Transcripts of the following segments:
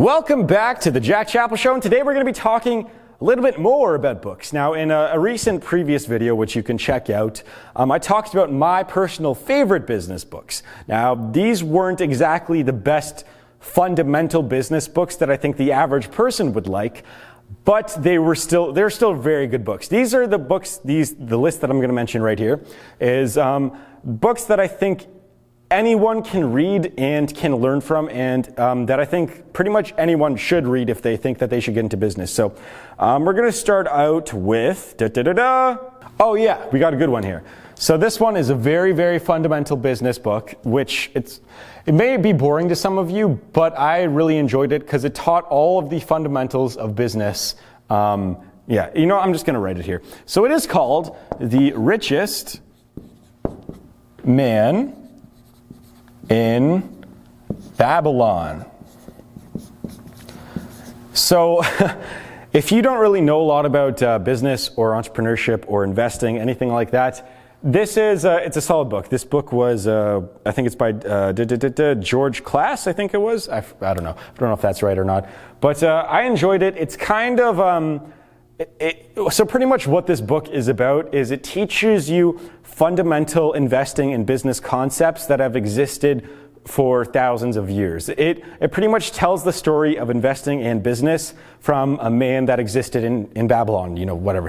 Welcome back to the Chapple Show, and today we're going to be talking a little bit more about books. Now, in a recent previous video, which you can check out, I talked about my personal favorite business books. Now, these weren't exactly the best fundamental business books that I think the average person would like, but they're still very good books. These are the books, the list that I'm going to mention right here is books that I think anyone can read and can learn from, and that I think pretty much anyone should read if they think that they should get into business. So we're going to start out with, oh yeah, we got a good one here. So this one is a very, very fundamental business book, which it may be boring to some of you, but I really enjoyed it because it taught all of the fundamentals of business. I'm just going to write it here. So it is called The Richest Man in Babylon. So if you don't really know a lot about business or entrepreneurship or investing, anything like that, this is it's a solid book. This book was I think it's by George Class, I think it was. I don't know. I don't know if that's right or not. But I enjoyed it. It's kind of so pretty much what this book is about is it teaches you fundamental investing and business concepts that have existed for thousands of years. It pretty much tells the story of investing and business from a man that existed in Babylon,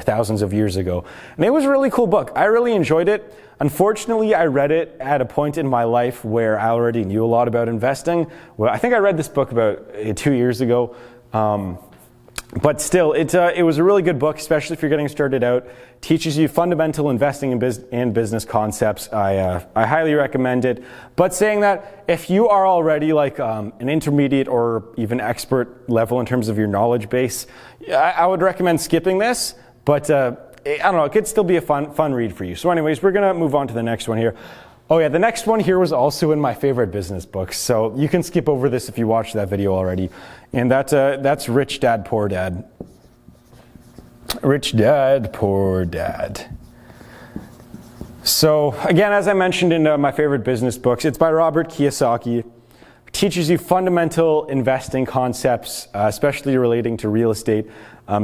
thousands of years ago. And it was a really cool book. I really enjoyed it. Unfortunately, I read it at a point in my life where I already knew a lot about investing. Well, I think I read this book about 2 years ago. But still, it was a really good book, especially if you're getting started out. Teaches you fundamental investing and business concepts. I highly recommend it. But saying that, if you are already like an intermediate or even expert level in terms of your knowledge base, I would recommend skipping this. But I don't know, it could still be a fun read for you. So anyways, we're going to move on to the next one here. Oh yeah, the next one here was also in my favorite business books, so you can skip over this if you watched that video already. And that's Rich Dad, Poor Dad. Rich Dad, Poor Dad. So again, as I mentioned in my favorite business books, it's by Robert Kiyosaki. It teaches you fundamental investing concepts, especially relating to real estate.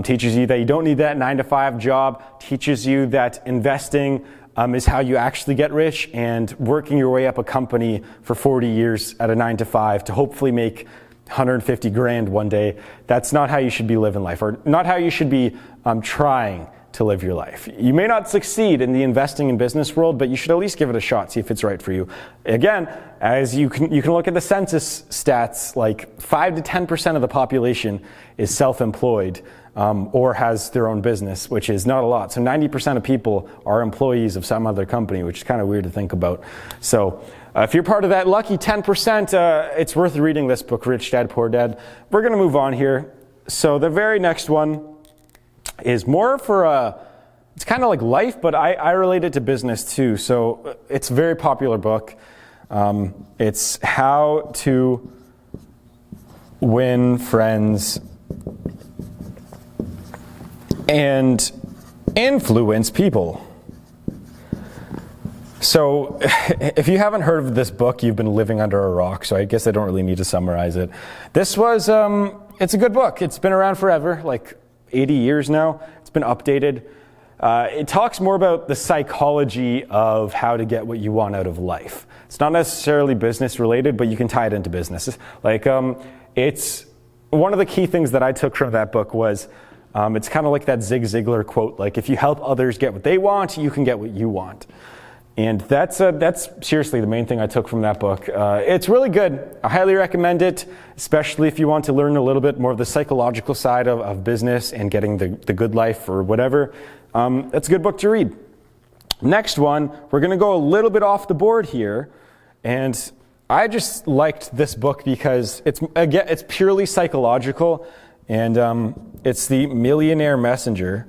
Teaches you that you don't need that 9-to-5 job. Teaches you that investing is how you actually get rich, and working your way up a company for 40 years at a 9-to-5 to hopefully make 150 grand one day. That's not how you should be living life, or not how you should be trying to live your life. You may not succeed in the investing and business world, but you should at least give it a shot, see if it's right for you. Again, as you can look at the census stats, like 5 to 10% of the population is self-employed or has their own business, which is not a lot. So 90% of people are employees of some other company, which is kind of weird to think about. So if you're part of that lucky 10%, it's worth reading this book, Rich Dad, Poor Dad. We're going to move on here. So the very next one is more for it's kind of like life, but I relate it to business too. So it's a very popular book. It's How to Win Friends and Influence People. So if you haven't heard of this book, you've been living under a rock, so I guess I don't really need to summarize it. This was, it's a good book. It's been around forever, like 80 years now. It's been updated. It talks more about the psychology of how to get what you want out of life. It's not necessarily business related, but you can tie it into business. Like, it's one of the key things that I took from that book was, it's kind of like that Zig Ziglar quote, like if you help others get what they want, you can get what you want. And that's seriously the main thing I took from that book. It's really good. I highly recommend it, especially if you want to learn a little bit more of the psychological side of business and getting the good life or whatever. It's a good book to read. Next one, we're going to go a little bit off the board here. And I just liked this book because it's purely psychological. And it's The Millionaire Messenger.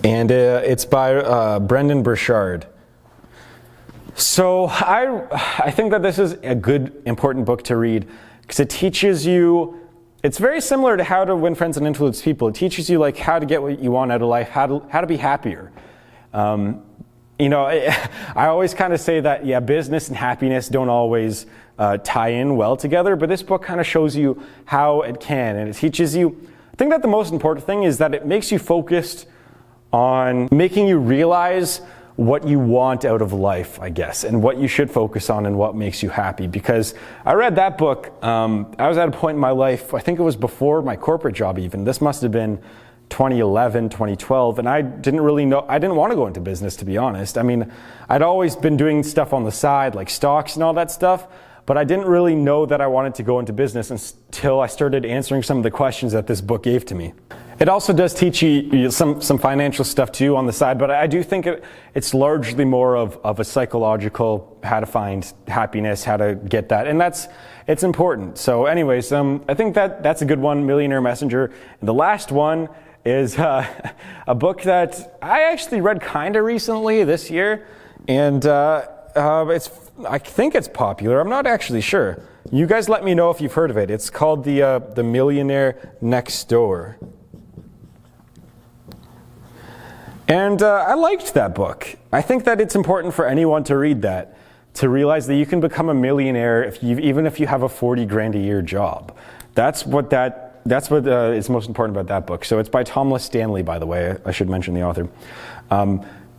And it's by Brendan Burchard. So I think that this is a good, important book to read because it teaches you, it's very similar to How to Win Friends and Influence People. It teaches you like how to get what you want out of life, how to be happier. I always kind of say that, yeah, business and happiness don't always tie in well together, but this book kind of shows you how it can, and it teaches you. I think that the most important thing is that it makes you focused on making you realize what you want out of life, I guess, and what you should focus on and what makes you happy. Because I read that book, I was at a point in my life, I think it was before my corporate job even. This must have been 2011, 2012, and I didn't really know, I didn't want to go into business, to be honest. I mean, I'd always been doing stuff on the side, like stocks and all that stuff, but I didn't really know that I wanted to go into business until I started answering some of the questions that this book gave to me. It also does teach you some financial stuff too on the side, but I do think it's largely more of a psychological, how to find happiness, how to get that, and it's important. So anyways, I think that's a good one, Millionaire Messenger. And the last one is a book that I actually read kind of recently this year, and I think it's popular. I'm not actually sure. You guys let me know if you've heard of it. It's called The Millionaire Next Door. And I liked that book. I think that it's important for anyone to read that, to realize that you can become a millionaire even if you have a 40 grand a year job. That's what is most important about that book. So it's by Thomas Stanley, by the way. I should mention the author.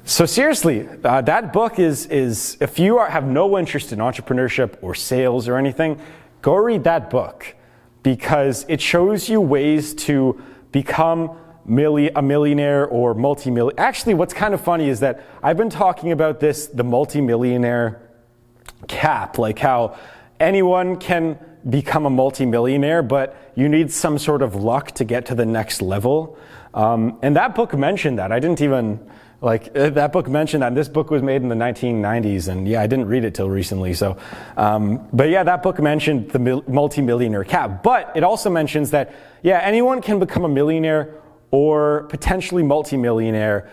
So seriously, that book is if you have no interest in entrepreneurship or sales or anything, go read that book, because it shows you ways to become a millionaire or multi-millionaire. Actually, what's kind of funny is that I've been talking about the multi-millionaire cap, like how anyone can become a multi-millionaire, but you need some sort of luck to get to the next level. And that book mentioned that. I didn't even, that book mentioned that. This book was made in the 1990s, and yeah, I didn't read it till recently. So, but yeah, that book mentioned the multi-millionaire cap, but it also mentions that, yeah, anyone can become a millionaire or potentially multi-millionaire,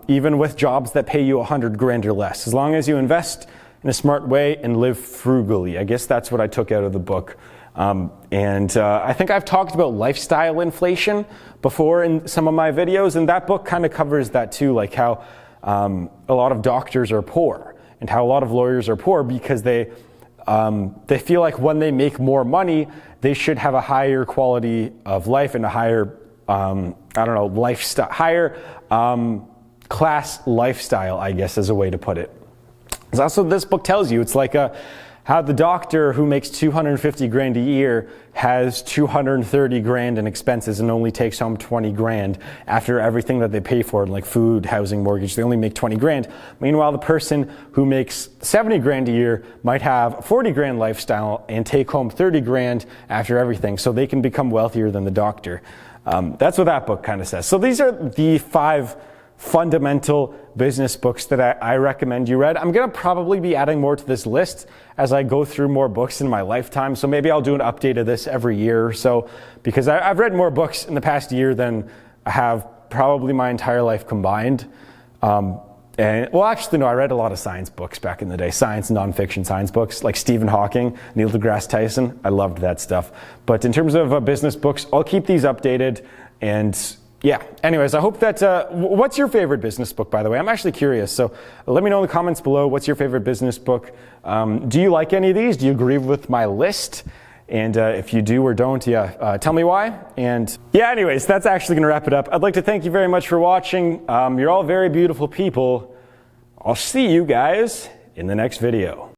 even with jobs that pay you 100 grand or less, as long as you invest in a smart way and live frugally. I guess that's what I took out of the book. I think I've talked about lifestyle inflation before in some of my videos, and that book kind of covers that too, like how a lot of doctors are poor and how a lot of lawyers are poor because they feel like when they make more money, they should have a higher quality of life and a higher lifestyle, higher class lifestyle, I guess, is a way to put it. That's what this book tells you. It's like how the doctor who makes 250 grand a year has 230 grand in expenses and only takes home 20 grand after everything that they pay for, like food, housing, mortgage. They only make 20 grand. Meanwhile, the person who makes 70 grand a year might have a 40 grand lifestyle and take home 30 grand after everything, so they can become wealthier than the doctor. That's what that book kind of says. So these are the 5 fundamental business books that I recommend you read. I'm going to probably be adding more to this list as I go through more books in my lifetime. So maybe I'll do an update of this every year or so, because I've read more books in the past year than I have probably my entire life combined. Actually, no, I read a lot of science books back in the day, science, nonfiction science books, like Stephen Hawking, Neil deGrasse Tyson. I loved that stuff. But in terms of business books, I'll keep these updated. And yeah, anyways, I hope that, what's your favorite business book, by the way? I'm actually curious. So let me know in the comments below, what's your favorite business book? Do you like any of these? Do you agree with my list? And if you do or don't, tell me why. And yeah, anyways, that's actually going to wrap it up. I'd like to thank you very much for watching. You're all very beautiful people. I'll see you guys in the next video.